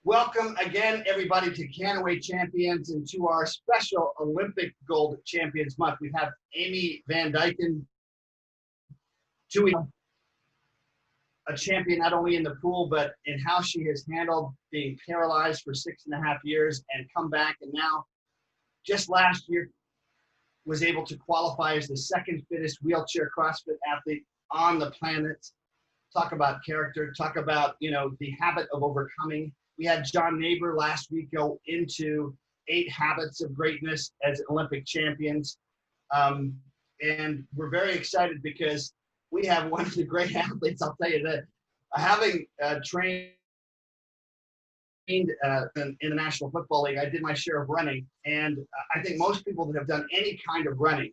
Welcome again, everybody, to Kannaway Champions and to our special Olympic Gold Champions Month. We have Amy Van Dyken, a champion not only in the pool, but in how she has handled being paralyzed for 6.5 years and come back. And now, just last year, was able to qualify as the second fittest wheelchair CrossFit athlete on the planet. Talk about character, talk about, the habit of overcoming. We had John Neighbor last week go into 8 habits of greatness as Olympic champions. And we're very excited because we have one of the great athletes, I'll tell you that, having trained in the National Football League, I did my share of running. And I think most people that have done any kind of running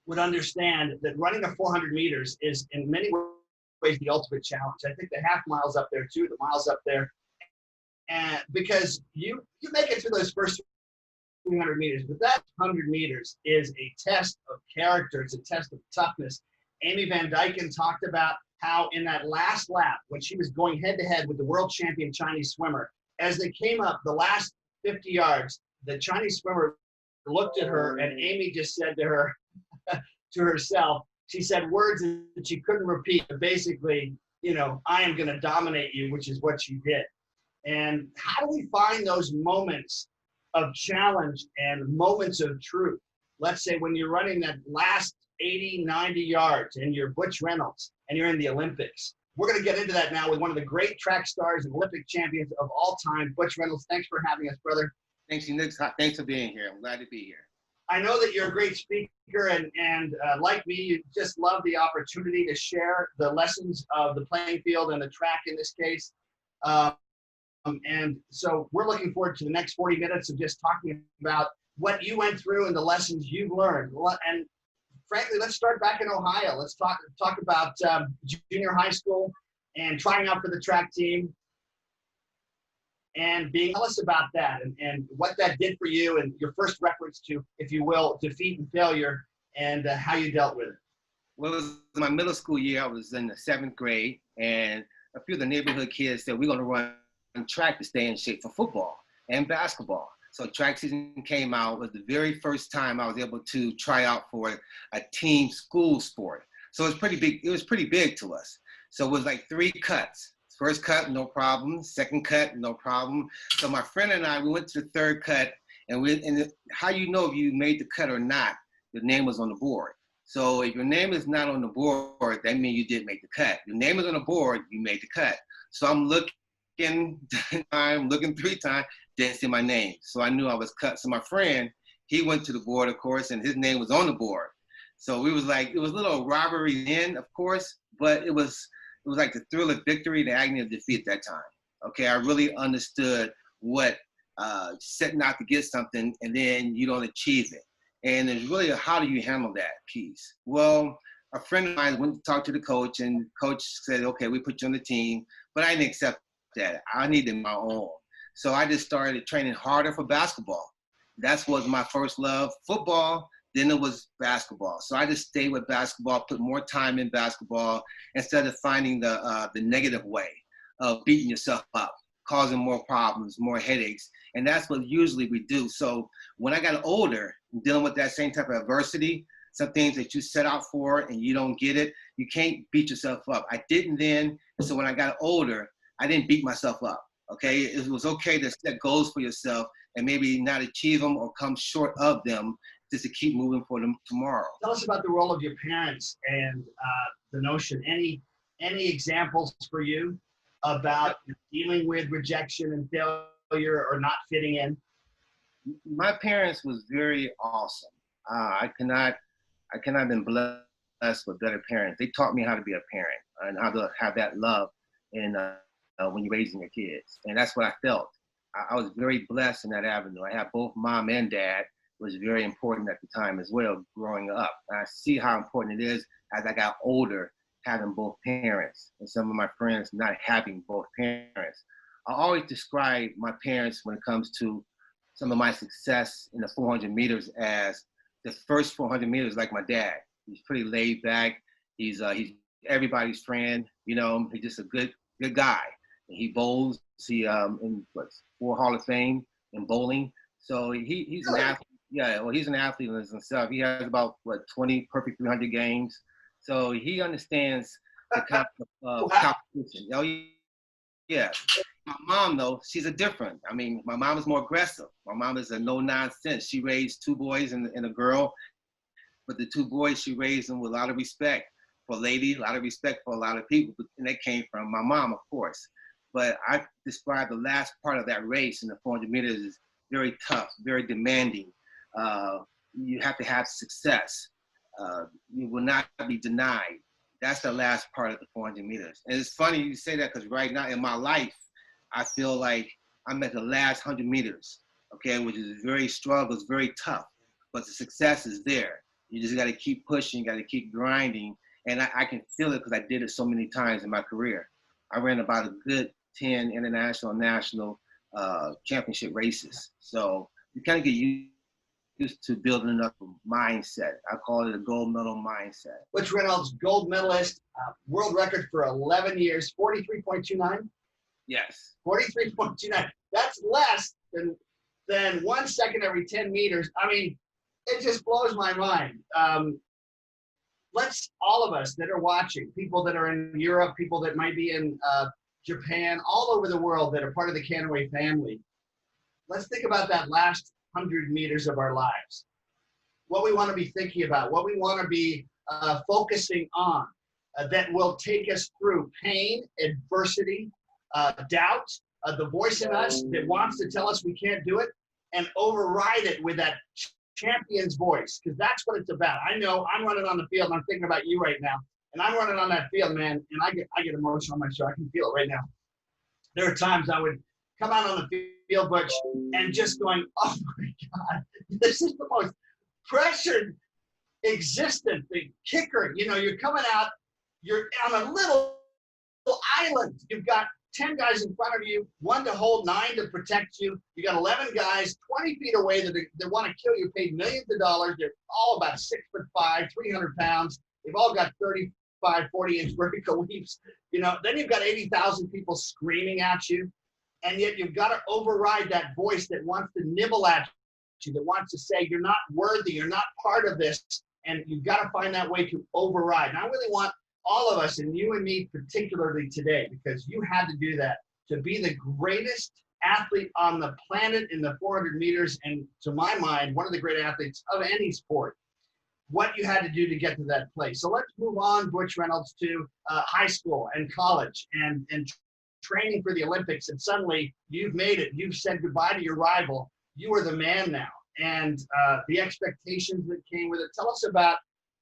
would understand that running a 400 meters is in many ways the ultimate challenge. I think the half mile's up there too, the mile's up there. And because you make it through those first 300 meters, but that 100 meters is a test of character. It's a test of toughness. Amy Van Dyken talked about how in that last lap, when she was going head to head with the world champion Chinese swimmer, as they came up the last 50 yards, the Chinese swimmer looked at her and Amy just said to her, to herself, she said words that she couldn't repeat, but basically, I am going to dominate you, which is what she did. And how do we find those moments of challenge and moments of truth? Let's say when you're running that last 80, 90 yards and you're Butch Reynolds and you're in the Olympics. We're going to get into that now with one of the great track stars and Olympic champions of all time, Butch Reynolds. Thanks for having us, brother. Thanks, Nick. Thanks for being here. I'm glad to be here. I know that you're a great speaker and like me, you just love the opportunity to share the lessons of the playing field and the track in this case. And so we're looking forward to the next 40 minutes of just talking about what you went through and the lessons you've learned. And frankly, let's start back in Ohio. Let's talk about junior high school and trying out for the track team and tell us about that and what that did for you and your first reference to, if you will, defeat and failure and how you dealt with it. Well, it was my middle school year. I was in the 7th grade, and a few of the neighborhood kids said, we're going to run track to stay in shape for football and basketball. So track season came out. It was the very first time I was able to try out for a team school sport. So it was pretty big. It was pretty big to us. So it was like 3 cuts. First cut, no problem. Second cut, no problem. So my friend and I, we went to the 3rd cut, and how you know if you made the cut or not, your name was on the board. So if your name is not on the board, that means you didn't make the cut. Your name is on the board, you made the cut. So I'm looking 3 times, didn't see my name. So I knew I was cut. So my friend, he went to the board, of course, and his name was on the board. So we was like, it was a little robbery then, of course, but it was like the thrill of victory, the agony of defeat at that time. Okay, I really understood what setting out to get something and then you don't achieve it. And it's really how do you handle that piece? Well, a friend of mine went to talk to the coach, and coach said, okay, we put you on the team, but I didn't accept that. I needed my own. So I just started training harder for basketball. That was my first love, football. Then it was basketball. So I just stayed with basketball, put more time in basketball instead of finding the negative way of beating yourself up, causing more problems, more headaches. And that's what usually we do. So when I got older, dealing with that same type of adversity, some things that you set out for and you don't get it, you can't beat yourself up. I didn't then. So when I got older, I didn't beat myself up. Okay, it was okay to set goals for yourself and maybe not achieve them or come short of them, just to keep moving for them tomorrow. Tell us about the role of your parents and the notion. Any examples for you about dealing with rejection and failure or not fitting in? My parents was very awesome. I cannot been blessed with better parents. They taught me how to be a parent and how to have that love in when you're raising your kids, and that's what I felt. I was very blessed in that avenue. I have both mom and dad. Was very important at the time as well, growing up. And I see how important it is as I got older, having both parents, and some of my friends not having both parents. I always describe my parents when it comes to some of my success in the 400 meters as the first 400 meters like my dad. He's pretty laid back. He's everybody's friend, he's just a good guy. And he bowls He in what, 4 Hall of Fame in bowling. So he's an athlete. Yeah, well, he's an athlete in himself. He has about what 20 perfect 300 games. So he understands the concept of competition. Oh yeah. My mom though, she's a different. I mean, my mom is more aggressive. My mom is a no nonsense. She raised 2 boys and a girl, but the 2 boys she raised them with a lot of respect for ladies, a lot of respect for a lot of people, and that came from my mom, of course. But I describe the last part of that race in the 400 meters as very tough, very demanding. You have to have success. You will not be denied. That's the last part of the 400 meters. And it's funny you say that because right now in my life, I feel like I'm at the last 100 meters, okay, which is very struggle, it's very tough, but the success is there. You just got to keep pushing, got to keep grinding. And I can feel it because I did it so many times in my career. I ran about a good 10 international, national championship races. So you kind of get used to building up a mindset. I call it a gold medal mindset. Butch Reynolds, gold medalist, world record for 11 years, 43.29. Yes. 43.29. That's less than 1 second every 10 meters. I mean, it just blows my mind. Let's, all of us that are watching, people that are in Europe, people that might be in Japan, all over the world that are part of the Kannaway family, let's think about that last 100 meters of our lives. What we want to be thinking about, what we want to be focusing on that will take us through pain, adversity, doubt, the voice in us that wants to tell us we can't do it, and override it with that champion's voice, because that's what it's about. I know I'm running on the field, and I'm thinking about you right now, and I'm running on that field, man, and I get emotional on my show. I can feel it right now. There are times I would come out on the field, Butch, and just going, oh my God, this is the most pressured existence. The kicker, you know, you're coming out, you're on a little island. You've got 10 guys in front of you, 1 to hold, 9 to protect you. You got 11 guys 20 feet away that want to kill you, paid millions of dollars. They're all about 6'5", 300 pounds. They've all got 35, 40-inch vertical leaps. You know, then you've got 80,000 people screaming at you. And yet you've got to override that voice that wants to nibble at you, that wants to say, you're not worthy, you're not part of this. And you've got to find that way to override. And I really want all of us, and you and me particularly today, because you had to do that, to be the greatest athlete on the planet in the 400 meters, and to my mind, one of the great athletes of any sport, what you had to do to get to that place. So let's move on, Butch Reynolds, to high school and college and training for the Olympics, and suddenly you've made it. You've said goodbye to your rival. You are the man now, and the expectations that came with it. Tell us about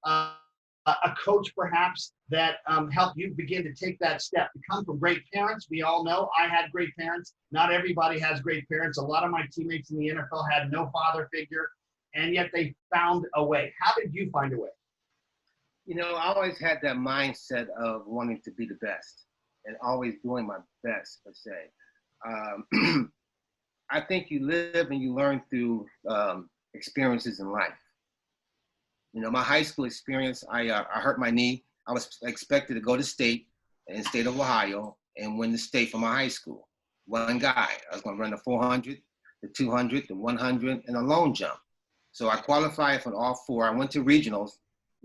a coach perhaps that helped you begin to take that step. You come from great parents. We all know I had great parents. Not everybody has great parents. A lot of my teammates in the NFL had no father figure, and yet they found a way. How did you find a way? You know, I always had that mindset of wanting to be the best and always doing my best, per se. I think you live and you learn through experiences in life. You know, my high school experience, I hurt my knee. I was expected to go to state in the state of Ohio and win the state for my high school. One guy. I was going to run the 400, the 200, the 100, and a long jump. So I qualified for all 4. I went to regionals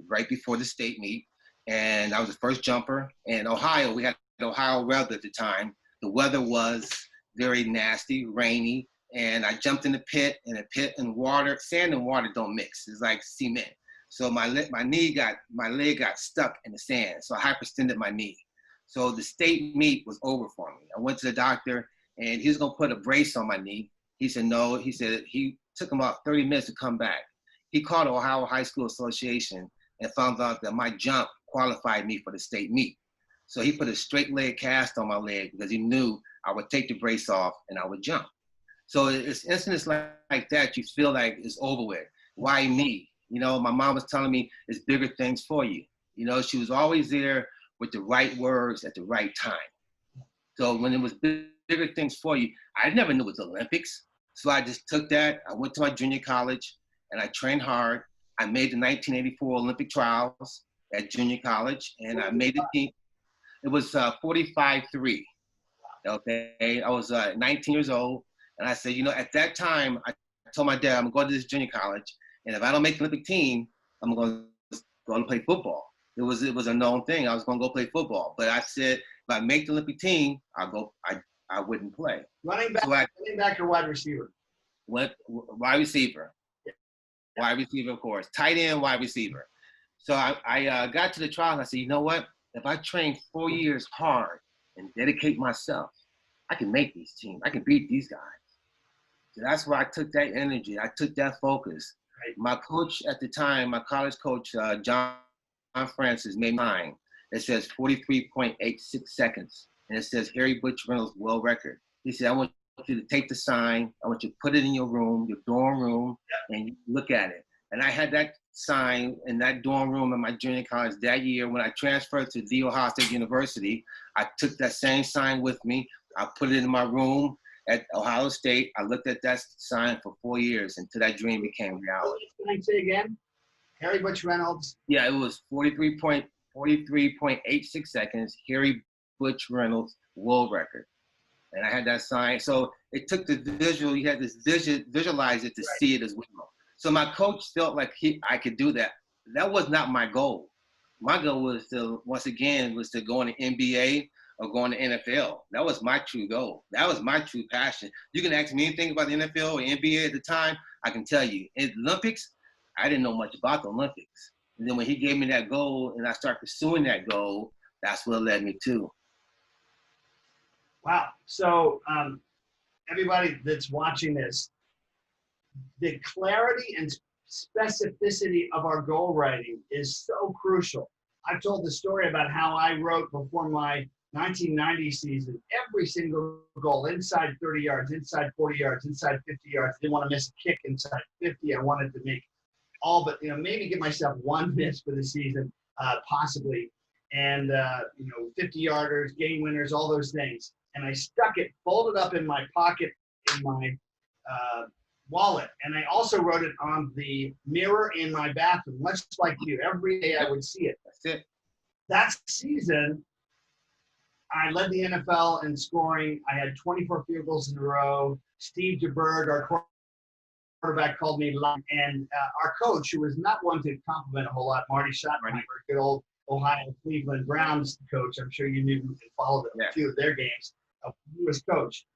right before the state meet, and I was the first jumper. In Ohio, we had Ohio weather at the time. The weather was very nasty, rainy, and I jumped in the pit, and water, sand and water don't mix. It's like cement. So my leg got stuck in the sand. So I hyperextended my knee. So the state meet was over for me. I went to the doctor, and he was gonna put a brace on my knee. He said no. He said he took him about 30 minutes to come back. He called the Ohio High School Association and found out that my jump qualified me for the state meet. So he put a straight leg cast on my leg because he knew I would take the brace off and I would jump. So it's incidents like that you feel like it's over with. Why me? You know, my mom was telling me it's bigger things for you. You know, she was always there with the right words at the right time. So when it was bigger things for you, I never knew it was Olympics. So I just took that. I went to my junior college and I trained hard. I made the 1984 Olympic trials at junior college and I made the team. It was 45-3. Okay, I was 19 years old, and I said, at that time, I told my dad, I'm gonna go to this junior college, and if I don't make the Olympic team, I'm gonna go and play football. It was a known thing. I was gonna go play football, but I said, if I make the Olympic team, I'll go. I wouldn't play. Running back, So I running back or wide receiver? went wide receiver, of course, tight end, wide receiver. So I got to the trial, and I said, you know what? If I train 4 years hard and dedicate myself, I can make these teams. I can beat these guys. So that's where I took that energy. I took that focus. Right. My coach at the time, my college coach, John Francis, made mine. It says 43.86 seconds. And it says Harry Butch Reynolds world record. He said, I want you to take the sign. I want you to put it in your room, your dorm room, and you look at it. And I had that sign in that dorm room in my junior college that year. When I transferred to The Ohio State University, I took that same sign with me. I put it in my room at Ohio State. I looked at that sign for 4 years until that dream became reality. Can I say again? Harry Butch Reynolds. Yeah, it was 43.86 seconds, Harry Butch Reynolds world record. And I had that sign. So it took the visual, you had to visualize it to see it as well. So my coach felt like I could do that. That was not my goal. My goal was to, once again, was to go in the NBA or go in the NFL. That was my true goal. That was my true passion. You can ask me anything about the NFL or NBA at the time, I can tell you. In the Olympics, I didn't know much about the Olympics. And then when he gave me that goal and I started pursuing that goal, that's what led me to. Wow. So everybody that's watching this, the clarity and specificity of our goal writing is so crucial. I've told the story about how I wrote before my 1990 season, every single goal, inside 30 yards, inside 40 yards, inside 50 yards. Didn't want to miss a kick inside 50. I wanted to make all but, maybe give myself one miss for the season, possibly. And, 50-yarders, game winners, all those things. And I stuck it folded up in my pocket in my wallet. And I also wrote it on the mirror in my bathroom, much like you. Every day I would see it. That's it. That season, I led the NFL in scoring. I had 24 field goals in a row. Steve DeBerg, our quarterback, called me lucky. And our coach, who was not one to compliment a whole lot, Marty Schottenheimer, good old Ohio Cleveland Browns coach. I'm sure you knew and followed a few of their games. He was coach.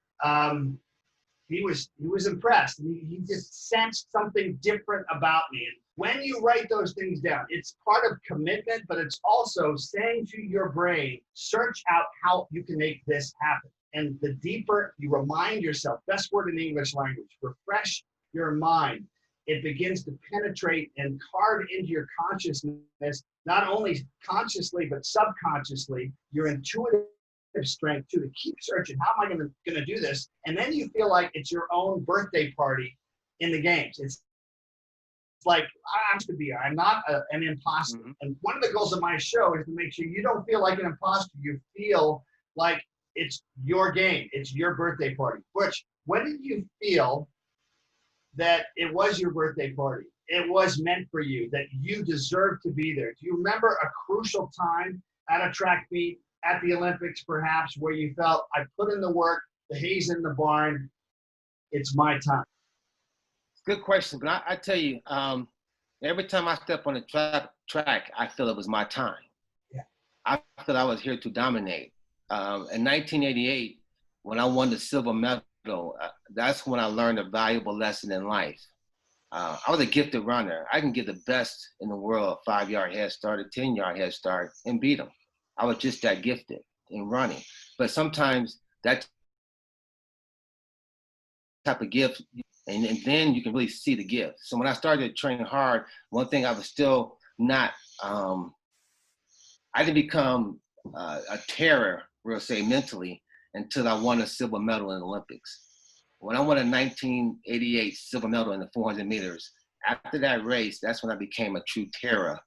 He was impressed. He just sensed something different about me. And when you write those things down, it's part of commitment, but it's also saying to your brain, search out how you can make this happen. And the deeper you remind yourself, best word in the English language, refresh your mind. It begins to penetrate and carve into your consciousness, not only consciously, but subconsciously, your intuitive strength to keep searching. How am I going to do this? And then you feel like it's your own birthday party in the games. It's like, I'm to be. I'm not an imposter. Mm-hmm. And one of the goals of my show is to make sure you don't feel like an imposter. You feel like it's your game. It's your birthday party. Butch, when did you feel that it was your birthday party? It was meant for you, that you deserved to be there. Do you remember a crucial time at a track meet, at the Olympics perhaps, where you felt, I put in the work, the hay's in the barn, it's my time? Good question, but I tell you, every time I step on the track, I feel it was my time. Yeah. I feel I was here to dominate. In 1988, when I won the silver medal, that's when I learned a valuable lesson in life. I was a gifted runner. I can give the best in the world a 5-yard head start, a 10-yard head start, and beat them. I was just that gifted in running. But sometimes that type of gift, and then you can really see the gift. So when I started training hard, one thing I was still not, I didn't become a terror, we'll say, mentally, until I won a silver medal in the Olympics. When I won a 1988 silver medal in the 400 meters, after that race, that's when I became a true terror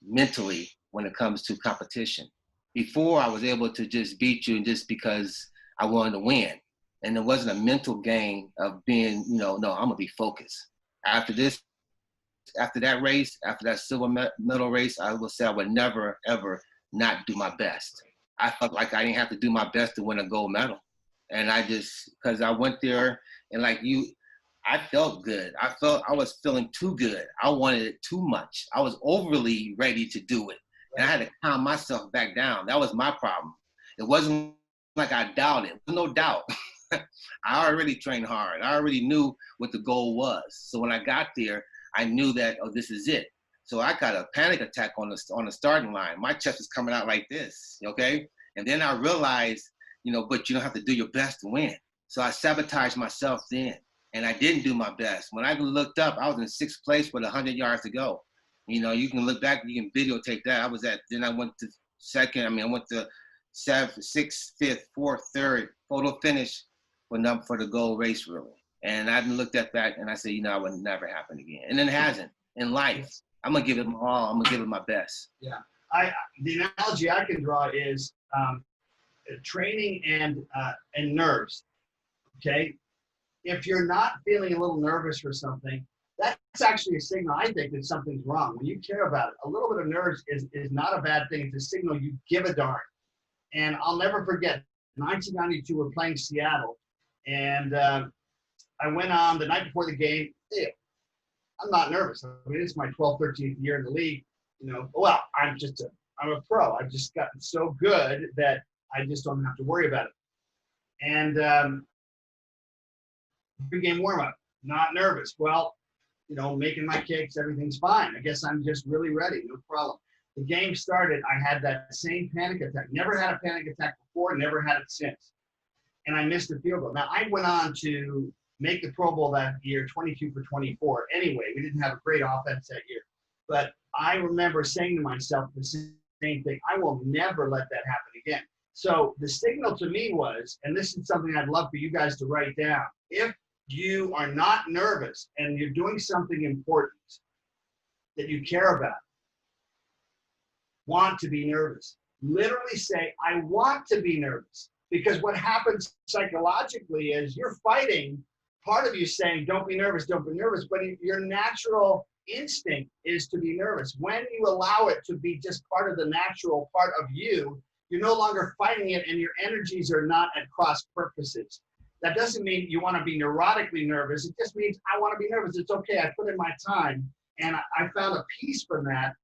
mentally when it comes to competition. Before, I was able to just beat you just because I wanted to win. And it wasn't a mental game of being, no, I'm gonna be focused. After that race, after that silver medal race, I will say I would never, ever not do my best. I felt like I didn't have to do my best to win a gold medal. And because I went there and like you, I felt good. I was feeling too good. I wanted it too much. I was overly ready to do it. And I had to calm myself back down. That was my problem. It wasn't like I doubted. There was no doubt. I already trained hard. I already knew what the goal was. So when I got there, I knew that, oh, this is it. So I got a panic attack on the starting line. My chest was coming out like this, okay? And then I realized, but you don't have to do your best to win. So I sabotaged myself then, and I didn't do my best. When I looked up, I was in 6th place with 100 yards to go. You can look back, you can videotape that. Then I went to second. I went to 7th, 6th, 5th, 4th, 3rd, photo finish for the gold race, really. And I looked at that, and I said, it would never happen again. And it hasn't in life. I'm gonna give it my all. I'm gonna give it my best. Yeah. The analogy I can draw is training and nerves. Okay. If you're not feeling a little nervous for something, that's actually a signal, I think, that something's wrong. When you care about it, a little bit of nerves is not a bad thing. It's a signal you give a darn. And I'll never forget, 1992, we're playing Seattle. And I went on the night before the game. Hey, I'm not nervous. It's my 12th, 13th year in the league. Well, I'm a pro. I've just gotten so good that I just don't have to worry about it. And pre-game warm-up, not nervous. Well, making my kicks, everything's fine. I guess I'm just really ready, no problem. The game started, I had that same panic attack. Never had a panic attack before, never had it since. And I missed the field goal. Now, I went on to make the Pro Bowl that year, 22 for 24. Anyway, we didn't have a great offense that year. But I remember saying to myself the same thing, I will never let that happen again. So the signal to me was, and this is something I'd love for you guys to write down, if you are not nervous and you're doing something important that you care about, want to be nervous. Literally say, I want to be nervous. Because what happens psychologically is you're fighting, part of you saying, don't be nervous, but your natural instinct is to be nervous. When you allow it to be just part of the natural part of you, you're no longer fighting it and your energies are not at cross purposes. That doesn't mean you want to be neurotically nervous. It just means I want to be nervous. It's okay. I put in my time and I found a peace from that.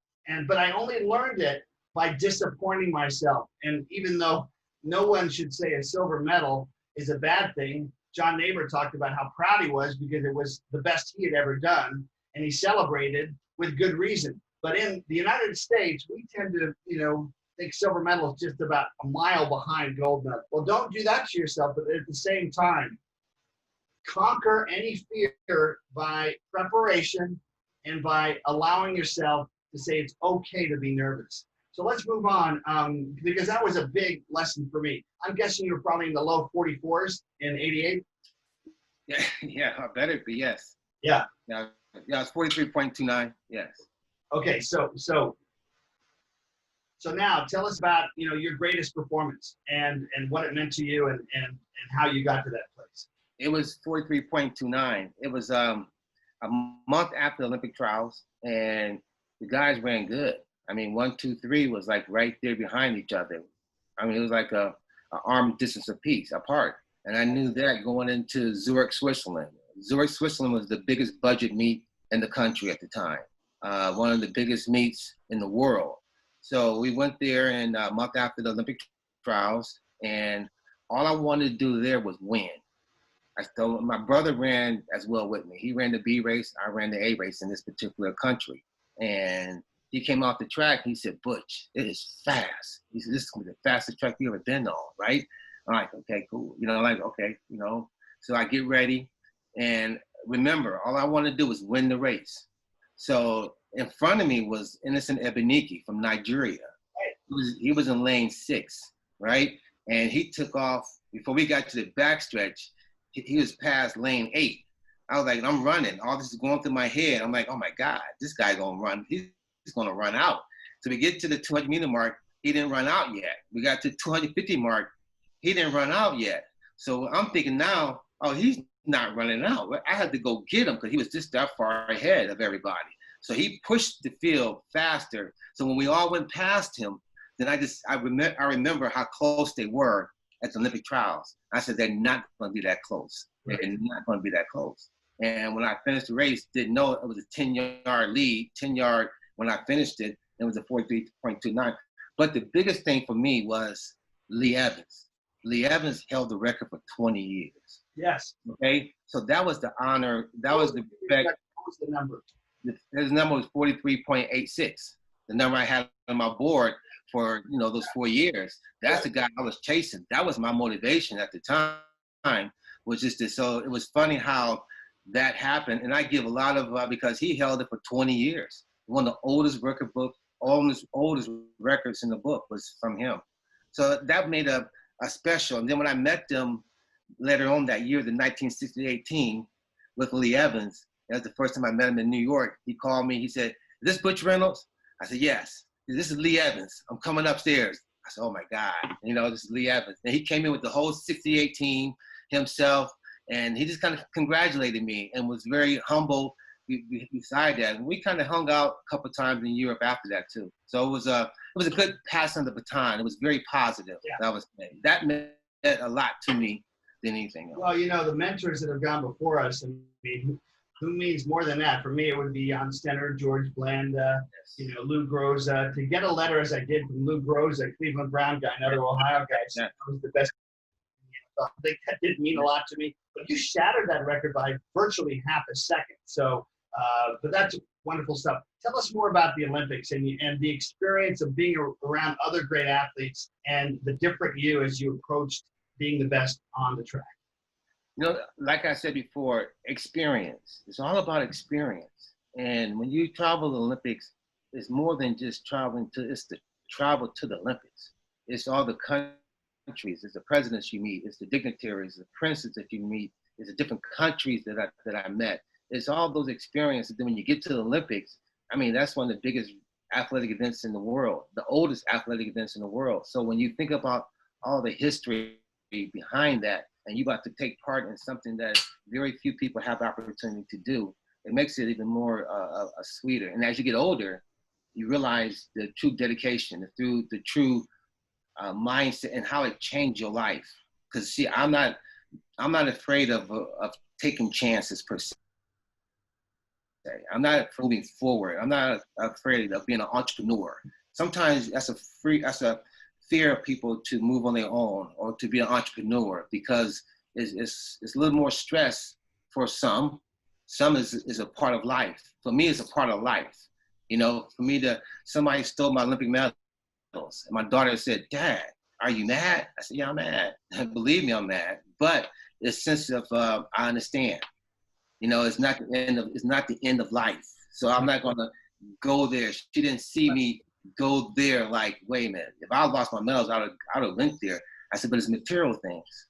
But I only learned it by disappointing myself. And even though no one should say a silver medal is a bad thing, John Neighbor talked about how proud he was because it was the best he had ever done. And he celebrated with good reason. But in the United States, we tend to, think silver medal is just about a mile behind gold medal. Well, don't do that to yourself, but at the same time, conquer any fear by preparation and by allowing yourself to say it's okay to be nervous. So let's move on, because that was a big lesson for me. I'm guessing you were probably in the low 44s in '88. Yeah, I better be, yes. Yeah. Yeah, it's 43.29, yes. Okay, so now tell us about your greatest performance and what it meant to you and how you got to that place. It was 43.29. It was a month after the Olympic trials, and the guys ran good. 1, 2, 3 was like right there behind each other. It was like a arm distance apiece apart. And I knew that going into Zurich, Switzerland. Zurich, Switzerland was the biggest budget meet in the country at the time. One of the biggest meets in the world. So we went there and a month after the Olympic trials, and all I wanted to do there was win. My brother ran as well with me. He ran the B race, I ran the A race in this particular country. And he came off the track, he said, Butch, it is fast. He said, this is the fastest track you ever been on, right? I'm like, okay, cool. Okay. So I get ready. And remember, all I wanted to do was win the race. So in front of me was Innocent Ebenike from Nigeria. He was in lane 6, right? And he took off, before we got to the backstretch, he was past lane 8. I was like, I'm running. All this is going through my head. I'm like, oh my God, this guy gonna run. He's gonna run out. So we get to the 200-meter mark, he didn't run out yet. We got to 250 mark, he didn't run out yet. So I'm thinking now, oh, he's not running out. I had to go get him because he was just that far ahead of everybody. So he pushed the field faster. So when we all went past him, then I remember how close they were. at the Olympic trials. I said, they're not going to be that close. They're not going to be that close. And when I finished the race, didn't know it was a 10-yard lead, 10-yard when I finished it. It was a 43.29. But the biggest thing for me was Lee Evans. Lee Evans held the record for 20 years. Yes. Okay, so that was the honor. That was the respect. What was the number? His number was 43.86. The number I had on my board for those 4 years. That's the guy I was chasing. That was my motivation at the time. Was just this. So it was funny how that happened, and I give a lot of because he held it for 20 years. One of the oldest oldest records in the book was from him. So that made a special. And then when I met them later on that year, the 1968 team with Lee Evans, that was the first time I met him in New York. He called me. He said, "Is this Butch Reynolds?" I said, "Yes." "This is Lee Evans. I'm coming upstairs." I said, "Oh my God, this is Lee Evans." And he came in with the whole 68 team himself, and he just kind of congratulated me and was very humble beside that. And we kind of hung out a couple of times in Europe after that too. So it was a good passing of the baton. It was very positive. Yeah. That meant a lot to me than anything else. Well, the mentors that have gone before us, I mean, who means more than that? For me, it would be Jan Stenner, George Blanda, yes. Lou Groza. To get a letter as I did from Lou Groza, Cleveland Brown guy, another Ohio guy, yeah. That was the best. I think that didn't mean a lot to me. But you shattered that record by virtually half a second. So, but that's wonderful stuff. Tell us more about the Olympics and the experience of being around other great athletes and the different you as you approached being the best on the track. Like I said before, experience. It's all about experience. And when you travel the Olympics, it's more than just traveling it's the travel to the Olympics. It's all the countries, it's the presidents you meet, it's the dignitaries, the princes that you meet, it's the different countries that I met. It's all those experiences. Then when you get to the Olympics, I mean, that's one of the biggest athletic events in the world, the oldest athletic events in the world. So when you think about all the history behind that, and you got to take part in something that very few people have the opportunity to do, it makes it even more sweeter. And as you get older, you realize the true dedication, the true mindset, and how it changed your life. Because see, I'm not afraid of taking chances per se. I'm not moving forward. I'm not afraid of being an entrepreneur. Sometimes that's a fear of people to move on their own or to be an entrepreneur, because it's a little more stress for some. Some is a part of life. For me, it's a part of life. For me somebody stole my Olympic medals, and my daughter said, "Dad, are you mad?" I said, "Yeah, I'm mad." Believe me, I'm mad. But it's a sense of I understand. It's not the end of life. So I'm not gonna go there. She didn't see me go there like, wait a minute, if I lost my medals, I would have went there. I said, but it's material things.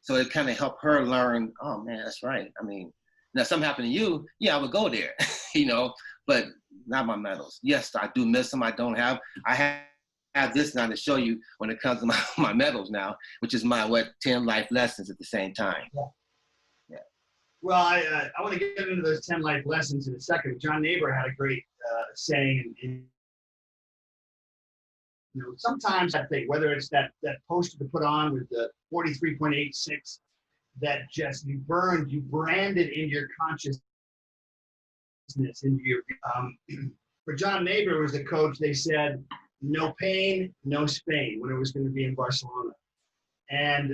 So it kind of helped her learn, oh man, that's right. I mean, now something happened to you, yeah, I would go there, but not my medals. Yes, I do miss them. I have this now to show you when it comes to my medals now, which is my 10 life lessons at the same time. Yeah. Well, I want to get into those 10 life lessons in a second. John Neighbor had a great saying, sometimes I think whether it's that poster to put on with the 43.86 that just you branded in your consciousness, into your for John Neighbor was the coach. They said no pain, no Spain when it was going to be in Barcelona, and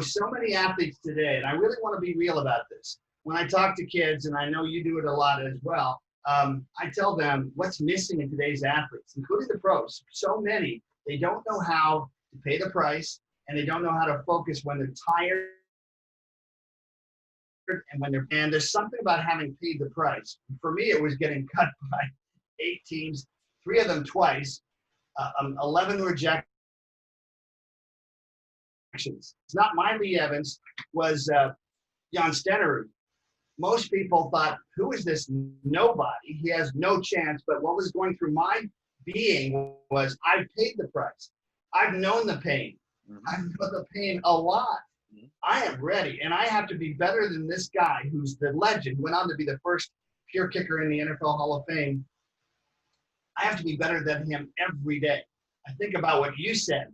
so many athletes today, and I really want to be real about this. When I talk to kids, and I know you do it a lot as well, I tell them what's missing in today's athletes, including the pros. So many, they don't know how to pay the price, and they don't know how to focus when they're tired and there's something about having paid the price. For me, it was getting cut by 8 teams, 3 of them twice, 11 rejections. It's not my Lee Evans, was Jan Stenner. Most people thought, who is this nobody? He has no chance. But what was going through my being was, I've paid the price. I've known the pain. Mm-hmm. I've known the pain a lot. Mm-hmm. I am ready, and I have to be better than this guy who's the legend, who went on to be the first pure kicker in the NFL Hall of Fame. I have to be better than him every day. I think about what you said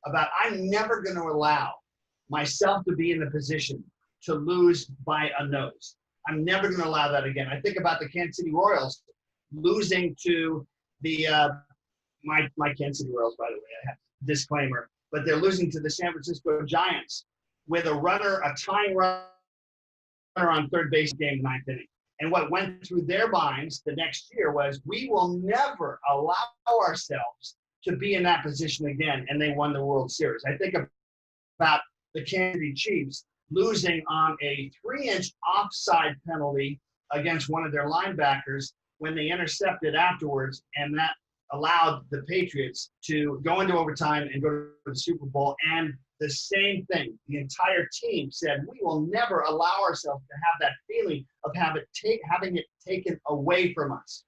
about I'm never going to allow myself to be in the position to lose by a nose. I'm never going to allow that again. I think about the Kansas City Royals losing to the my Kansas City Royals, by the way, I have a disclaimer, but they're losing to the San Francisco Giants with a tying runner on third base game, ninth inning. And what went through their minds the next year was, we will never allow ourselves to be in that position again. And they won the World Series. I think about the Kansas City Chiefs losing on a 3-inch offside penalty against one of their linebackers when they intercepted afterwards, and that allowed the Patriots to go into overtime and go to the Super Bowl. And the same thing, the entire team said, we will never allow ourselves to have that feeling of having it taken away from us.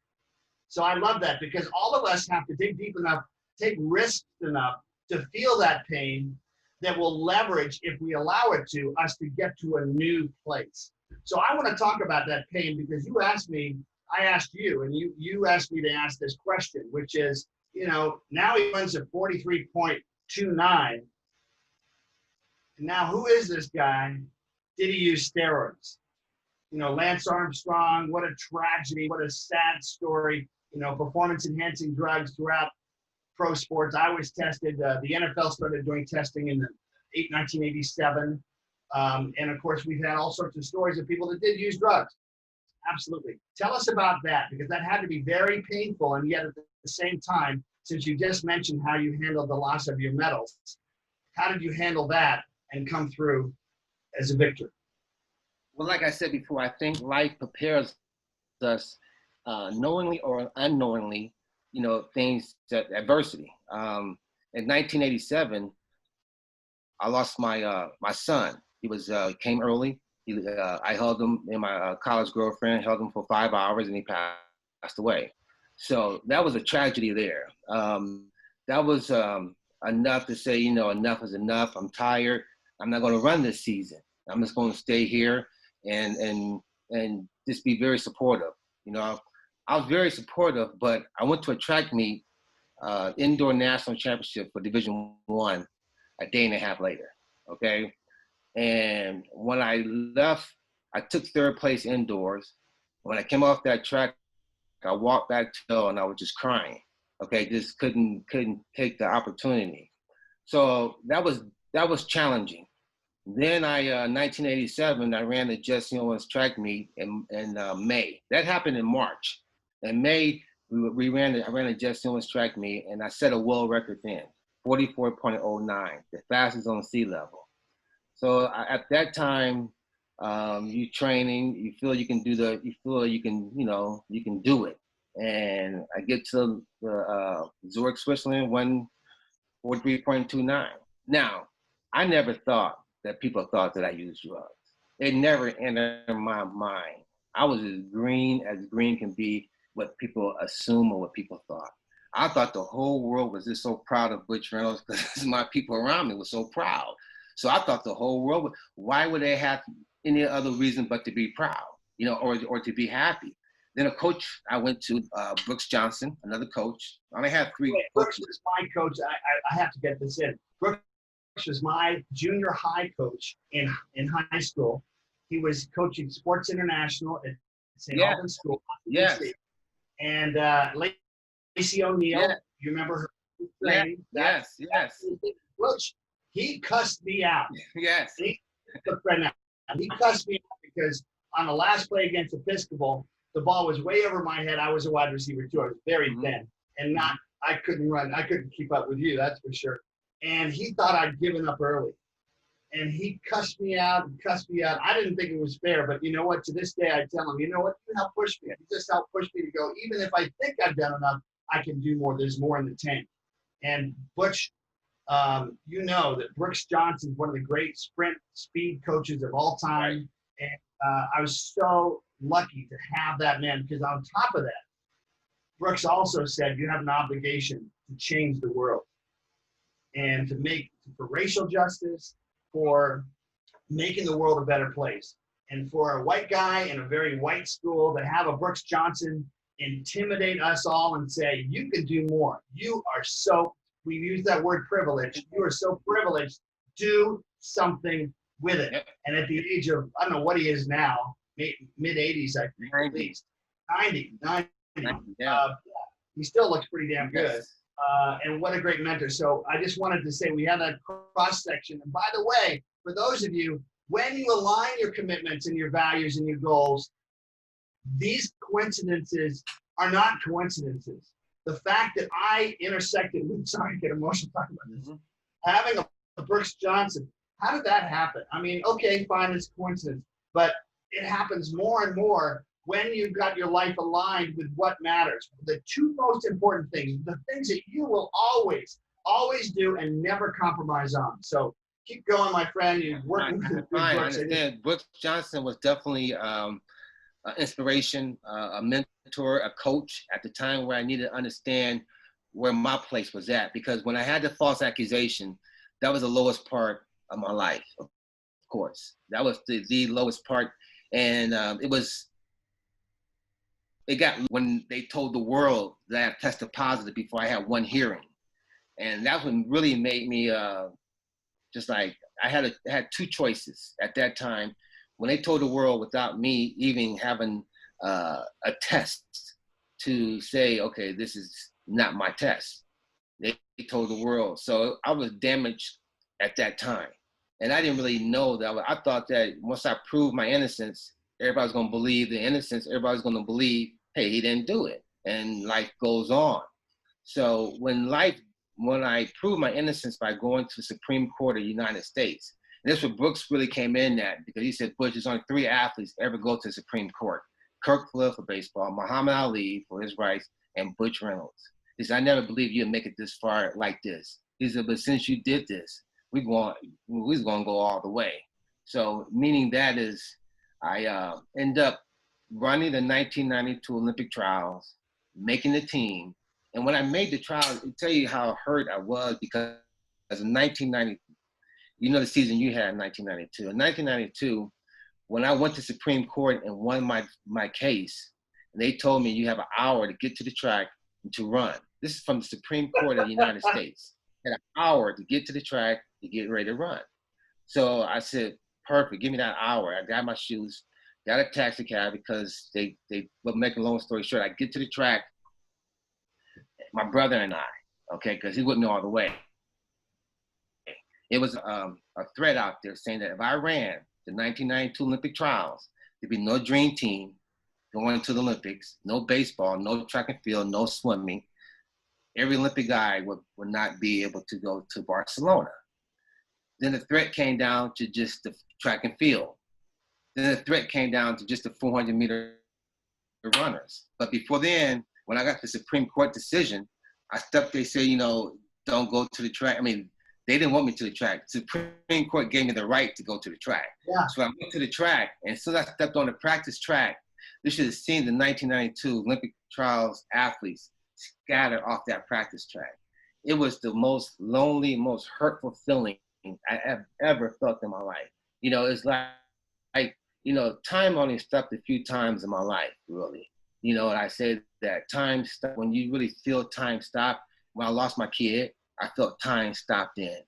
So I love that, because all of us have to dig deep enough, take risks enough to feel that pain that will leverage, if we allow it to, us to get to a new place. So I want to talk about that pain, because you asked me, I asked you, and you asked me to ask this question, which is, now he runs at 43.29. And now who is this guy? Did he use steroids? Lance Armstrong, what a tragedy, what a sad story. Performance-enhancing drugs throughout pro sports. I was tested. The NFL started doing testing in 1987. And of course, we've had all sorts of stories of people that did use drugs. Absolutely. Tell us about that, because that had to be very painful. And yet at the same time, since you just mentioned how you handled the loss of your medals, how did you handle that and come through as a victor? Well, like I said before, I think life prepares us knowingly or unknowingly, things that adversity. In 1987, I lost my son. He came early. I held him, and my college girlfriend held him for 5 hours, and he passed away. So that was a tragedy there. That was enough to say, enough is enough. I'm tired. I'm not going to run this season. I'm just going to stay here and just be very supportive. I was very supportive, but I went to a track meet, indoor national championship for Division I, a day and a half later. Okay. And when I left, I took third place indoors. When I came off that track, I walked back to the, and I was just crying. Okay, just couldn't take the opportunity. So that was challenging. Then 1987, I ran the Jesse Owens track meet in May. That happened in March. In May, I ran the Jesse Owens track meet, and I set a world record then, 44.09, the fastest on sea level. So at that time, you training, you feel you can you can do it. And I get to Zurich, Switzerland, 143.29. Now, I never thought that people thought that I used drugs. It never entered my mind. I was as green can be, what people assume or what people thought. I thought the whole world was just so proud of Butch Reynolds, because my people around me were so proud. So I thought the whole world, why would they have any other reason but to be proud, or to be happy? Then a coach I went to, Brooks Johnson, another coach. I only had three coaches. Brooks was my coach. I have to get this in. Brooks was my junior high coach in high school. He was coaching Sports International at St. Albans School. Yes. And Lacey O'Neill, you remember her? Yes. Butch, he cussed me out. Yes. He cussed me out because on the last play against Episcopal, the ball was way over my head. I was a wide receiver too. I was very thin and I couldn't run. I couldn't keep up with you, that's for sure. And he thought I'd given up early. And he cussed me out. I didn't think it was fair, but you know what? To this day, I tell him, you know what? You helped push me. You just helped push me to go, even if I think I've done enough, I can do more. There's more in the tank. And Butch, that Brooks Johnson is one of the great sprint speed coaches of all time. And I was so lucky to have that man, because on top of that, Brooks also said, you have an obligation to change the world and for racial justice, for making the world a better place. And for a white guy in a very white school to have a Brooks Johnson intimidate us all and say, you can do more. we use that word privilege. You are so privileged. Do something with it. Yep. And at the age of, I don't know what he is now, mid-80s, I think, 90. at least. 90. Yeah. He still looks pretty damn good. Yes. And what a great mentor. So I just wanted to say we have that cross section. And by the way, for those of you, when you align your commitments and your values and your goals, these coincidences are not coincidences. The fact that I intersected with, sorry, I get emotional talking about this, having a Brooks Johnson, how did that happen? I mean, okay, fine, it's coincidence, but it happens more and more when you've got your life aligned with what matters. The two most important things, the things that you will always do and never compromise on. So keep going, my friend. You're working with I Brooks. understand. Brooks Johnson was definitely an inspiration, a mentor, a coach at the time where I needed to understand where my place was at. Because when I had the false accusation, that was the lowest part of my life, of course. That was the lowest part. And it got when they told the world that I tested positive before I had one hearing. And that one really made me just like, I had two choices at that time. When they told the world without me even having a test to say, okay, this is not my test. They told the world. So I was damaged at that time. And I didn't really know that. I thought that once I proved my innocence, everybody's going to believe the innocence. Everybody's going to believe, hey, he didn't do it. And life goes on. So when I proved my innocence by going to the Supreme Court of the United States, and that's where Brooks really came in at, because he said, Butch, there's only 3 athletes ever go to the Supreme Court. Kirk Flair for baseball, Muhammad Ali for his rights, and Butch Reynolds. He said, I never believed you'd make it this far like this. He said, but since you did this, we're going to go all the way. So meaning that is, I end up running the 1992 Olympic trials, making the team. And when I made the trials, I'll tell you how hurt I was, because in 1990, you know the season you had in 1992. In 1992, when I went to Supreme Court and won my case, and they told me you have an hour to get to the track and to run. This is from the Supreme Court of the United States. I had an hour to get to the track to get ready to run. So I said, perfect, give me that hour. I got my shoes, got a taxi cab, because but making a long story short, I get to the track, my brother and I, okay, because he with me all the way. It was a threat out there saying that if I ran the 1992 Olympic trials, there'd be no dream team going to the Olympics, no baseball, no track and field, no swimming. Every Olympic guy would not be able to go to Barcelona. Then the threat came down to just the track and field. Then the threat came down to just the 400-meter runners. But before then, when I got the Supreme Court decision, they said, don't go to the track. I mean, they didn't want me to the track. The Supreme Court gave me the right to go to the track. Yeah. So I went to the track, and as soon as I stepped on the practice track, you should have seen the 1992 Olympic trials athletes scattered off that practice track. It was the most lonely, most hurtful feeling I have ever felt in my life. It's like time only stopped a few times in my life, really. And I say that time stopped when you really feel time stop. When I lost my kid, I felt time stopped then.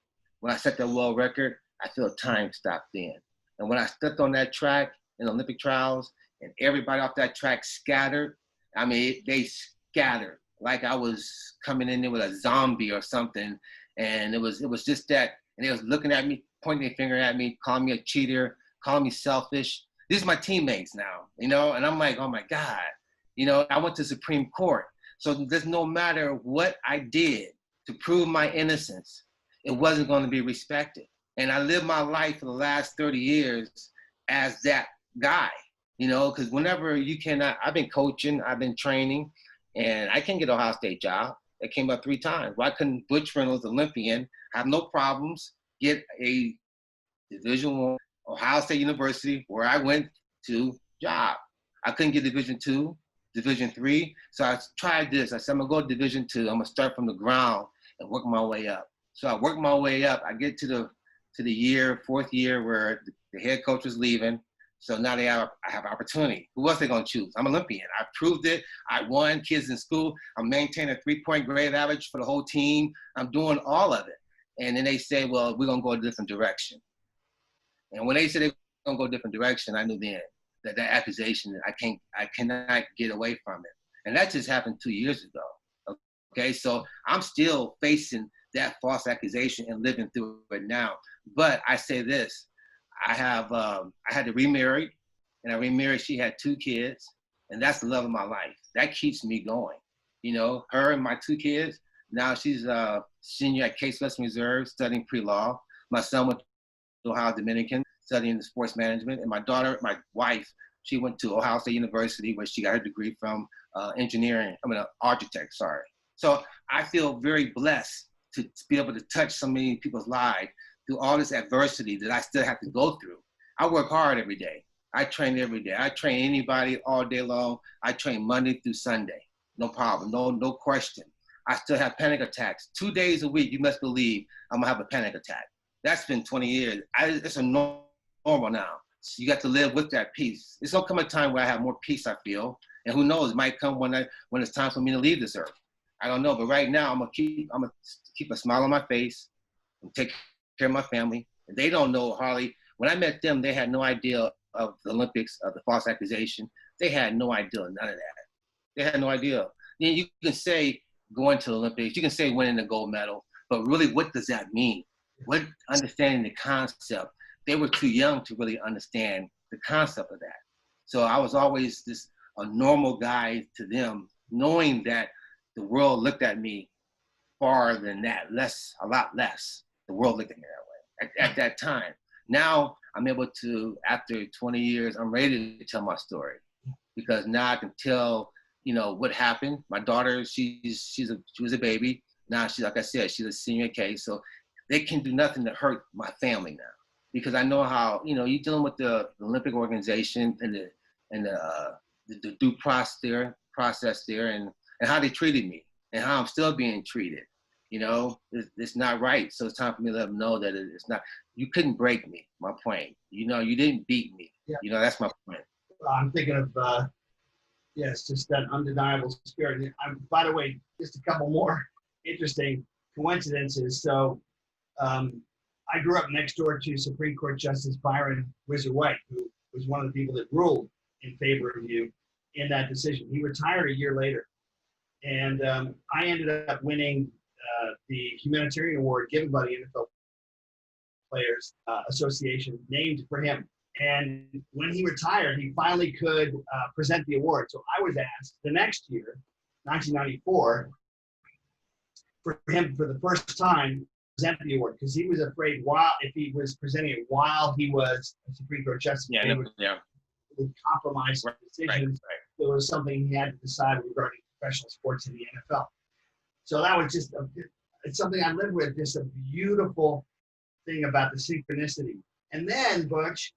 When I set that world record, I felt time stopped then. And when I stepped on that track in the Olympic trials and everybody off that track scattered, I mean, they scattered like I was coming in there with a zombie or something. And it was just that, and they was looking at me, pointing their finger at me, calling me a cheater, calling me selfish. These are my teammates now, and I'm like, oh my God, I went to Supreme Court. So there's no matter what I did to prove my innocence, it wasn't going to be respected. And I lived my life for the last 30 years as that guy, because whenever I've been coaching, I've been training, and I can't get an Ohio State job. That came up 3 times. Why couldn't Butch Reynolds, Olympian, have no problems, get a Division I, Ohio State University, where I went to, job? I couldn't get Division II, Division III. So I tried this. I said, I'm going to go to Division II. I'm going to start from the ground and work my way up. So I worked my way up. I get to the 4th year where the head coach was leaving. So now I have opportunity. Who else they gonna choose? I'm Olympian. I proved it. I won. Kids in school. I'm maintaining a 3-point grade average for the whole team. I'm doing all of it. And then they say, well, we're gonna go a different direction. And when they said they're gonna go a different direction, I knew then that accusation, I cannot get away from it. And that just happened 2 years ago. Okay, so I'm still facing that false accusation and living through it now. But I say this, I had to remarry, and I remarried, she had 2 kids, and that's the love of my life. That keeps me going. You know, her and my 2 kids, now she's a senior at Case Western Reserve studying pre-law. My son went to Ohio Dominican studying the sports management, and my daughter, my wife, she went to Ohio State University where she got her degree from architect, sorry. So I feel very blessed to be able to touch so many people's lives through all this adversity that I still have to go through. I work hard every day. I train every day. I train anybody all day long. I train Monday through Sunday. No problem, no question. I still have panic attacks. 2 days a week, you must believe I'm gonna have a panic attack. That's been 20 years. It's a normal now. So you got to live with that peace. It's gonna come a time where I have more peace, I feel. And who knows, it might come when it's time for me to leave this earth. I don't know, but right now I'm gonna keep a smile on my face and take care of my family. And they don't know hardly. When I met them, they had no idea of the Olympics, of the false accusation. They had no idea, none of that. They had no idea. You know, you can say going to the Olympics, you can say winning the gold medal, but really what does that mean? What understanding the concept? They were too young to really understand the concept of that. So I was always a normal guy to them, knowing that the world looked at me far than that, a lot less. The world looked at me that way at that time. Now I'm able to, after 20 years, I'm ready to tell my story because now I can tell, you know, what happened. My daughter, she was a baby. Now she's, like I said, she's a senior case. So they can do nothing to hurt my family now because I know how, you know, you're dealing with the Olympic organization and the due process there and how they treated me and how I'm still being treated. You know, it's not right. So it's time for me to let them know that it's not, you couldn't break me, my point. You know, you didn't beat me. Yeah. You know, that's my point. I'm thinking of, yes, just that undeniable spirit. By the way, just a couple more interesting coincidences. So I grew up next door to Supreme Court Justice Byron Whizzer White, who was one of the people that ruled in favor of you in that decision. He retired a year later. And I ended up winning the humanitarian award given by the NFL Players Association, named for him. And when he retired, he finally could present the award. So I was asked the next year, 1994, for him for the first time present the award because he was afraid if he was presenting it while he was a Supreme Court justice, it would compromise decisions. Right. There was something he had to decide regarding professional sports in the NFL. So that was just it's something I lived with. Just a beautiful thing about the synchronicity. And then Butch,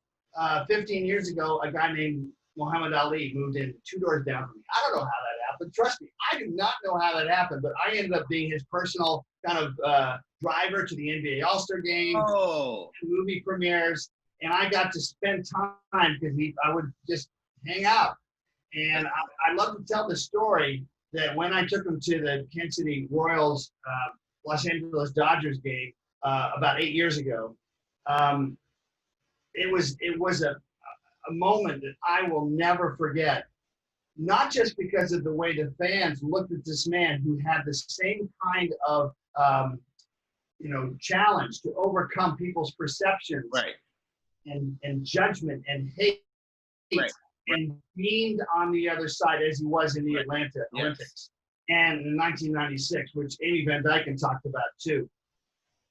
15 years ago, a guy named Muhammad Ali moved in 2 doors down from me. I don't know how that happened. Trust me, I do not know how that happened, but I ended up being his personal kind of driver to the NBA All-Star Game, movie premieres, and I got to spend time because I would just hang out. And I love to tell the story that when I took him to the Kansas City Royals, Los Angeles Dodgers game about 8 years ago, it was a moment that I will never forget. Not just because of the way the fans looked at this man who had the same kind of challenge to overcome people's perceptions, right, and judgment and hate, right, and beamed on the other side as he was in the Atlanta Olympics and in 1996, which Amy Van Dyken talked about too.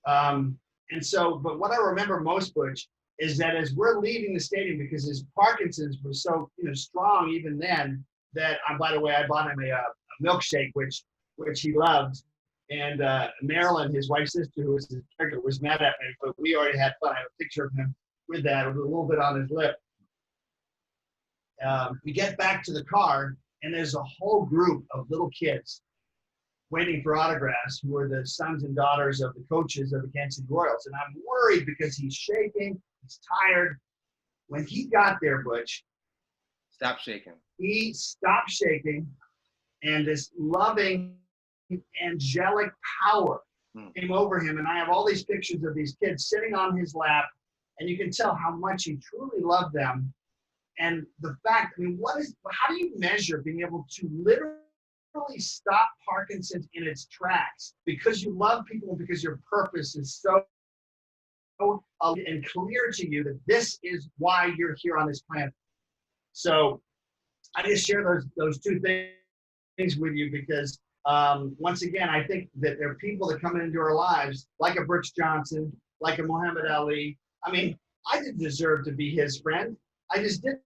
But what I remember most, Butch, is that as we're leaving the stadium, because his Parkinson's was so strong even then, that by the way, I bought him a milkshake, which he loved. And Marilyn, his wife's sister, who was his caregiver, was mad at me, but we already had fun. I have a picture of him with that, with a little bit on his lip. We get back to the car, and there's a whole group of little kids waiting for autographs who are the sons and daughters of the coaches of the Kansas City Royals. And I'm worried because he's shaking, he's tired. when he got there, Butch, Stop shaking. he stopped shaking, and this loving, angelic power came over him. And I have all these pictures of these kids sitting on his lap, and you can tell how much he truly loved them. And the fact, I mean, how do you measure being able to literally stop Parkinson's in its tracks because you love people and because your purpose is so and clear to you that this is why you're here on this planet? So I just share those two things with you because once again, I think that there are people that come into our lives like a Brooks Johnson, like a Muhammad Ali. I mean, I didn't deserve to be his friend. I just didn't.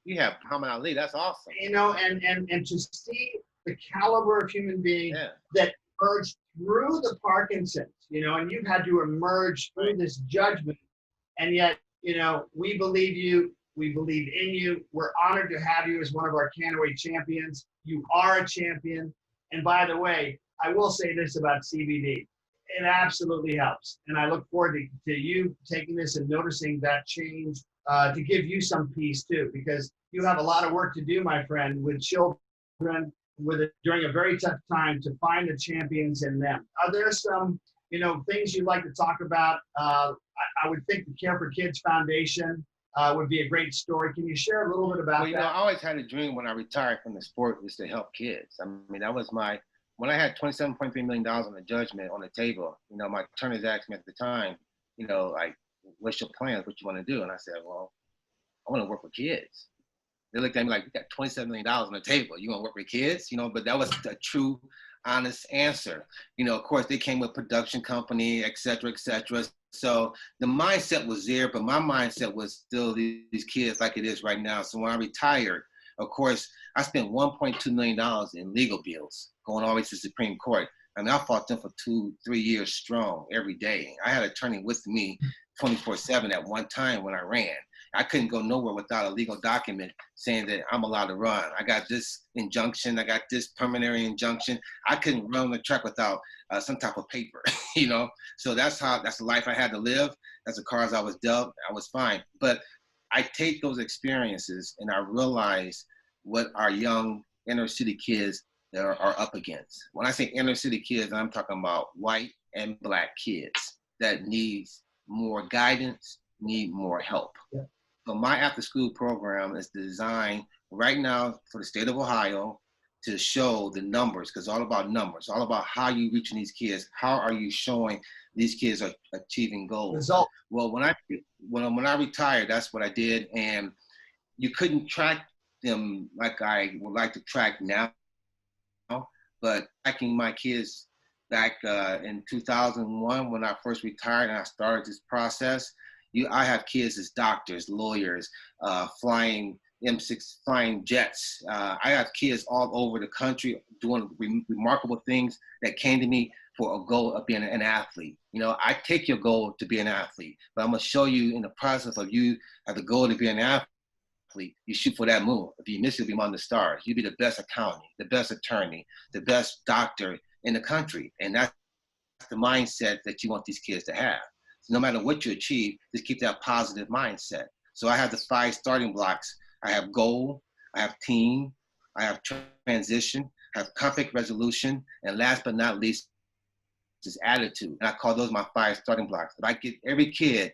You have Muhammad Ali. That's awesome. You know, and to see the caliber of human being that emerged through the Parkinson's, you know, and you've had to emerge through this judgment, and yet, you know, we believe you. We believe in you. We're honored to have you as one of our Kannaway champions. You are a champion. And by the way, I will say this about CBD. It absolutely helps. And I look forward to you taking this and noticing that change to give you some peace too, because you have a lot of work to do, my friend, with children during a very tough time to find the champions in them. Are there some, you know, things you'd like to talk about? I would think the Care for Kids Foundation would be a great story. Can you share a little bit about that? You know, I always had a dream when I retired from the sport was to help kids. I mean, that was when I had $27.3 million on the judgment on the table, you know, my attorneys asked me at the time, you know, like, what's your plans? What you want to do? And I said, well, I want to work with kids. They looked at me like, you got $27 million on the table. You want to work with kids? You know, but that was a true, honest answer. You know, of course, they came with production company, et cetera, et cetera. So the mindset was there, but my mindset was still these kids like it is right now. So when I retired, of course, I spent $1.2 million in legal bills going all the way to the Supreme Court. I mean, I fought them for 2-3 years strong every day. I had an attorney with me 24/7 at one time when I ran. I couldn't go nowhere without a legal document saying that I'm allowed to run. I got this injunction. I got this preliminary injunction. I couldn't run the track without some type of paper, you know? So that's the life I had to live. That's the cards I was dealt. I was fine. But I take those experiences and I realize what our young inner city kids are up against. When I say inner city kids, I'm talking about white and black kids that need more guidance, need more help. Yeah. So my after-school program is designed right now for the state of Ohio to show the numbers, because it's all about numbers, all about how you reaching these kids. How are you showing these kids are achieving goals? Result. Well, when I retired, that's what I did, and you couldn't track them like I would like to track now. But tracking my kids back in 2001 when I first retired and I started this process, I have kids as doctors, lawyers, flying M6 flying jets. I have kids all over the country doing remarkable things that came to me for a goal of being an athlete. You know, I take your goal to be an athlete, but I'm gonna show you in the process of you have the goal to be an athlete, you shoot for that moon. If you miss, you'll be among the stars. You'll be the best accountant, the best attorney, the best doctor in the country. And that's the mindset that you want these kids to have. So no matter what you achieve, just keep that positive mindset. So I have the 5 starting blocks. I have goal, I have team, I have transition, I have conflict resolution, and last but not least is attitude. And I call those my 5 starting blocks. If I get every kid,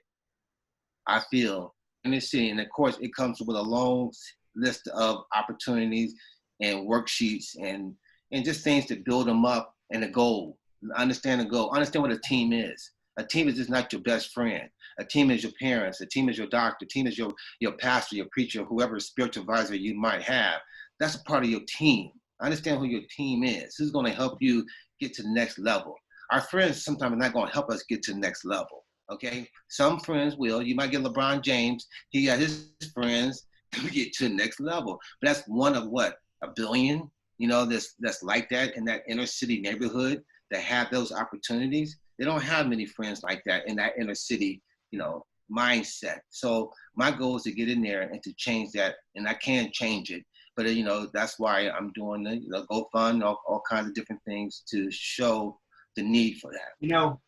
I feel in this city, and of course it comes with a long list of opportunities and worksheets and just things to build them up, and a goal. Understand the goal. Understand what a team is. A team is just not your best friend. A team is your parents. A team is your doctor. A team is your pastor, your preacher, whoever spiritual advisor you might have. That's a part of your team. Understand who your team is. Who's going to help you get to the next level. Our friends sometimes are not going to help us get to the next level. Okay? Some friends will. You might get LeBron James. He got his friends to get to the next level. But that's one of what? A billion? You know, that's like that in that inner city neighborhood that have those opportunities. They don't have many friends like that in that inner city, you know, mindset. So my goal is to get in there and to change that, and I can change it. But you know, that's why I'm doing the GoFund, all kinds of different things to show the need for that. You know,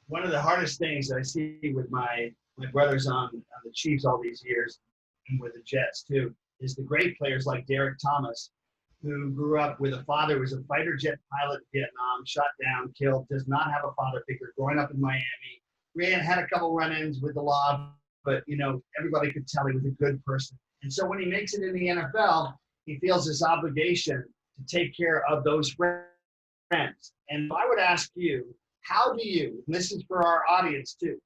one of the hardest things I see with my my brother's on the Chiefs all these years and with the Jets too, is the great players like Derek Thomas, who grew up with a father who was a fighter jet pilot in Vietnam, shot down, killed, does not have a father figure, growing up in Miami. Had a couple run-ins with the law, but, everybody could tell he was a good person. And so when he makes it in the NFL, he feels this obligation to take care of those friends. And I would ask you, how do you, and this is for our audience too,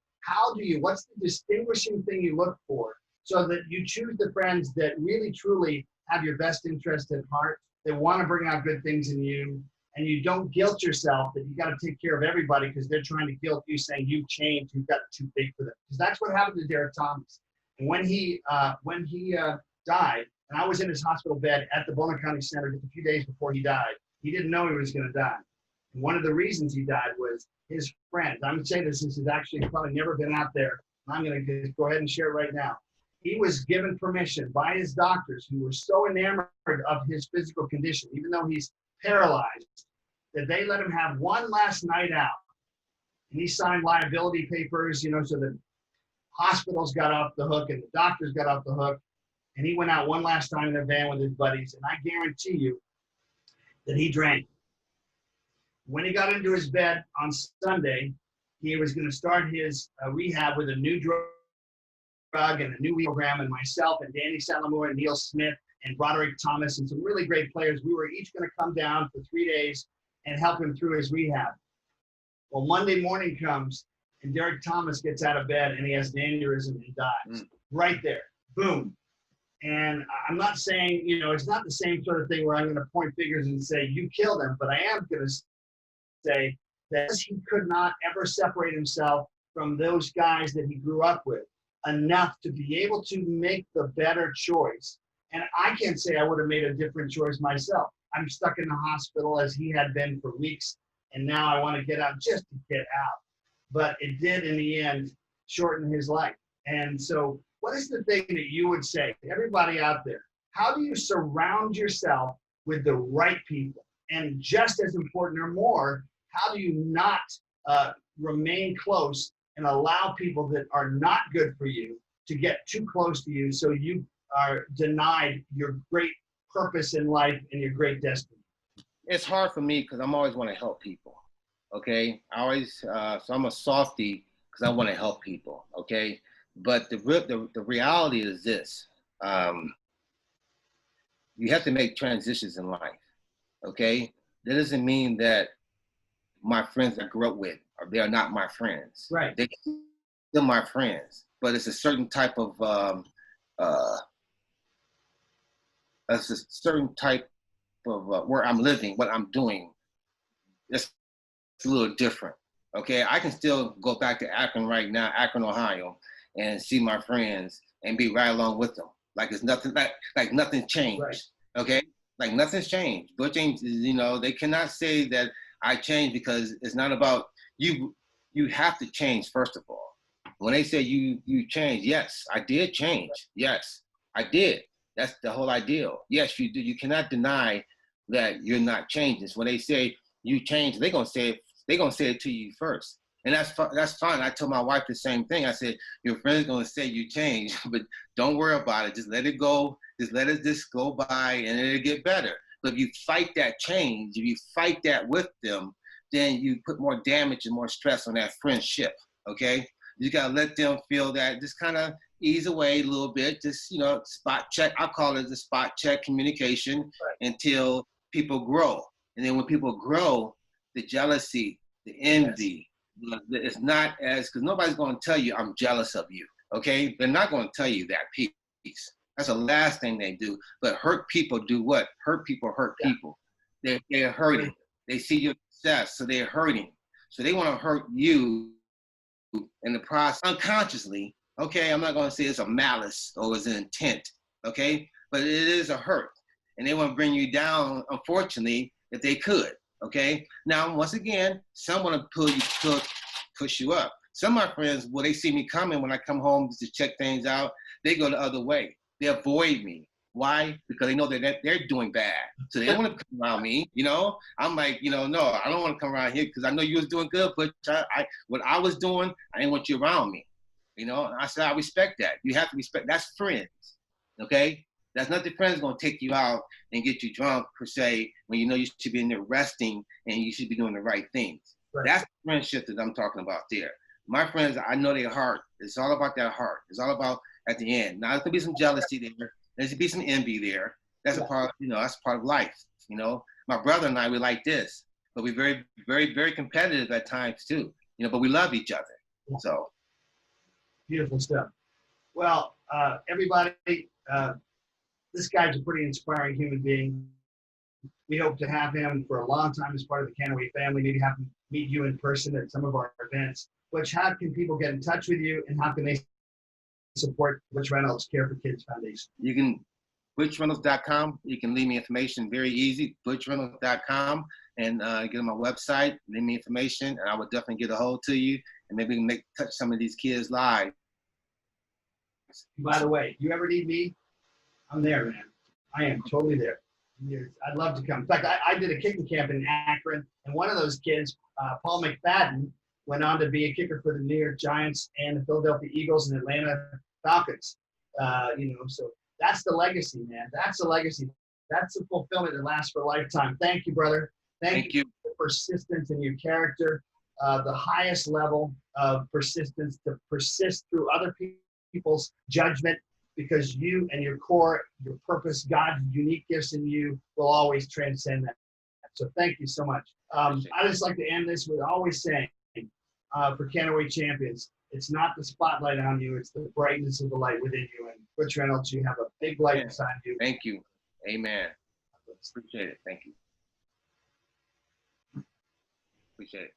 what's the distinguishing thing you look for so that you choose the friends that really, truly have your best interest at heart, that want to bring out good things in you, and you don't guilt yourself that you got to take care of everybody because they're trying to guilt you, saying you've changed, you've gotten too big for them. Because that's what happened to Derek Thomas. And when he died, and I was in his hospital bed at the Boulder County Center just a few days before he died, he didn't know he was going to die. And one of the reasons he died was his friends. I'm saying this has actually probably never been out there. I'm going to go ahead and share it right now. He was given permission by his doctors, who were so enamored of his physical condition, even though he's paralyzed, that they let him have one last night out. And he signed liability papers, so the hospitals got off the hook and the doctors got off the hook. And he went out one last time in a van with his buddies. And I guarantee you that he drank. When he got into his bed on Sunday, he was going to start his rehab with a new drug and a new program, and myself and Danny Salamore and Neil Smith and Broderick Thomas and some really great players, we were each going to come down for 3 days and help him through his rehab. Well, Monday morning comes and Derek Thomas gets out of bed and he has an aneurysm and dies. Right there. Boom. And I'm not saying, it's not the same sort of thing where I'm going to point fingers and say, you killed him, but I am going to say that he could not ever separate himself from those guys that he grew up with enough to be able to make the better choice. And I can't say I would have made a different choice myself. I'm stuck in the hospital as he had been for weeks, and now I want to get out just to get out. But it did, in the end, shorten his life. And so what is the thing that you would say to everybody out there? How do you surround yourself with the right people? And just as important or more, how do you not remain close and allow people that are not good for you to get too close to you so you are denied your great purpose in life and your great destiny? It's hard for me because I'm always want to help people, okay? I always, so I'm a softie because I want to help people, okay? But the reality is this. You have to make transitions in life, okay? That doesn't mean that my friends I grew up with, they are not my friends. Right. They're still my friends, but it's a certain type of, where I'm living, what I'm doing. It's a little different, okay? I can still go back to Akron right now, Akron, Ohio, and see my friends and be right along with them. Like it's nothing, like nothing changed, right. Okay? Like nothing's changed. Butch ain't, they cannot say that I changed because it's not about you. You have to change, first of all. When they say you changed, yes, I did change. Yes, I did. That's the whole idea. Yes, you do. You cannot deny that you're not changing. So when they say you changed, they're gonna say it to you first. And that's fine. I told my wife the same thing. I said, your friend's gonna say you changed, but don't worry about it. Just let it go. Just let it just go by and it'll get better. But if you fight that change, if you fight that with them, then you put more damage and more stress on that friendship, okay? You gotta let them feel that, just kind of ease away a little bit, just, spot check. I call it the spot check communication, right, until people grow. And then when people grow, the jealousy, the envy, yes, it's not as, because nobody's gonna tell you I'm jealous of you, okay? They're not gonna tell you that piece. That's the last thing they do. But hurt people do what? Hurt people hurt people. They're hurting. They see your success, so they're hurting. So they want to hurt you in the process unconsciously. Okay, I'm not going to say it's a malice or it's an intent, okay? But it is a hurt. And they want to bring you down, unfortunately, if they could, okay? Now, once again, some want to push you up. Some of my friends, when they see me coming, when I come home to check things out, they go the other way. They avoid me. Why? Because they know that they're doing bad. So they don't want to come around me, I'm like, no, I don't want to come around here because I know you was doing good, but what I was doing, I didn't want you around me. You know, and I said, I respect that. You have to respect, that's friends, okay? That's not the friends gonna take you out and get you drunk per se, when you know you should be in there resting and you should be doing the right things. Right. That's the friendship that I'm talking about there. My friends, I know their heart. It's all about that heart. It's all about at the end. Now, there could be some jealousy there. There's be some envy there. That's a part, you know, that's part of life, you know? My brother and I, we like this, but we're very, very, very competitive at times too, you know, but we love each other, so. Beautiful stuff. Well, everybody, this guy's a pretty inspiring human being. We hope to have him for a long time as part of the Kannaway family, maybe have him meet you in person at some of our events. Butch, how can people get in touch with you, and how can they support Butch Reynolds Care for Kids Foundation? You can, ButchReynolds.com. You can leave me information, very easy, ButchReynolds.com, and get on my website, leave me information, and I will definitely get a hold to you, and maybe we can touch some of these kids live. By the way, you ever need me, I'm there, man. I am totally there. I'd love to come. In fact, I did a kicking camp in Akron, and one of those kids, Paul McFadden, went on to be a kicker for the New York Giants and the Philadelphia Eagles and Atlanta Falcons. You know, so that's the legacy, man. That's the legacy. That's the fulfillment that lasts for a lifetime. Thank you, brother. Thank you for persistence in your character, the highest level of persistence to persist through other people's judgment, because you and your core, your purpose, God's unique gifts in you will always transcend that. So thank you so much. I just like to end this with always saying, for Kannaway Champions, it's not the spotlight on you, it's the brightness of the light within you. And Butch Reynolds, you have a big light inside you. Thank you. Amen. Appreciate it. Thank you. Appreciate it.